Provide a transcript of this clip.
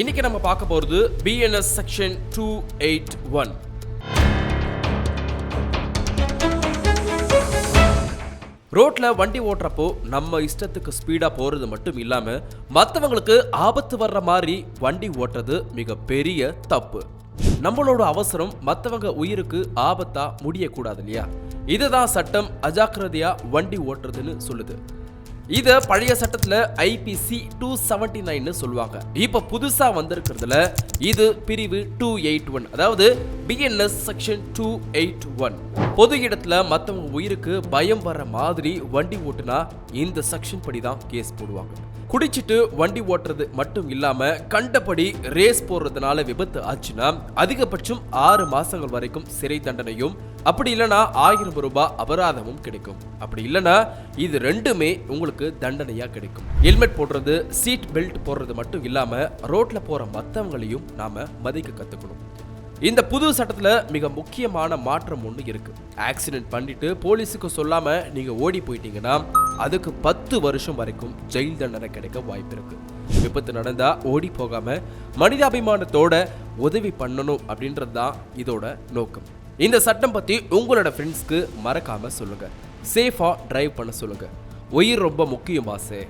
இன்னைக்கு நம்ம பார்க்க போறது BNS செக்ஷன் 281. ரோட்ல வண்டி ஓட்டுறப்போ நம்ம இஷ்டத்துக்கு ஸ்பீடா போறது மட்டும் இல்லாம மற்றவங்களுக்கு ஆபத்து வர்ற மாதிரி வண்டி ஓட்டுறது மிக பெரிய தப்பு. நம்மளோட அவசரம் மற்றவங்க உயிருக்கு ஆபத்தா முடியக்கூடாது இல்லையா? இதுதான் சட்டம் அஜாக்கிரதையா வண்டி ஓட்டுறதுன்னு சொல்லுது. இத பழைய சட்டத்துல IPC 279 சொல்லுவாங்க. இப்ப புதுசா வந்திருக்கிறதுல இது பிரிவு 281, அதாவது BNS செக்ஷன் 281. பொது இடத்துல மத்தவங்க உயிருக்கு பயம் வர மாதிரி வண்டி ஓட்டுனா இந்த செக்ஷன் படி தான் கேஸ் போடுவாங்க. குடிச்சிட்டு வண்டி ஓட்டுறது மட்டும் இல்லாம கண்டபடி ரேஸ் போடுறதுனால விபத்து ஆச்சுன்னா அதிகபட்சம் 6 மாசங்கள் வரைக்கும் சிறை தண்டனையும், அப்படி இல்லைன்னா 1000 ரூபாய் அபராதமும் கிடைக்கும். அப்படி இல்லைன்னா இது ரெண்டுமே உங்களுக்கு தண்டனையா கிடைக்கும். ஹெல்மெட் போடுறது, சீட் பெல்ட் போடுறது மட்டும் இல்லாம ரோட்ல போற மத்தவங்களையும் நாம மதிக்க கத்துக்கணும். இந்த புது சட்டத்துல மிக முக்கியமான மாற்றம் ஒன்று இருக்கு. ஆக்சிடென்ட் பண்ணிட்டு போலீஸுக்கு சொல்லாம நீங்க ஓடி போயிட்டீங்கன்னா அதுக்கு 10 வருஷம் வரைக்கும் ஜெயில் தண்டனை கிடைக்க வாய்ப்பு இருக்கு. விபத்து நடந்தா ஓடி போகாம மனிதாபிமானத்தோட உதவி பண்ணணும் அப்படின்றது தான் இதோட நோக்கம். இந்த சட்டம் பத்தி உங்களோட ஃப்ரெண்ட்ஸ்க்கு மறக்காம சொல்லுங்க. சேஃபா டிரைவ் பண்ண சொல்லுங்க. உயிர் ரொம்ப முக்கியம் பாசே.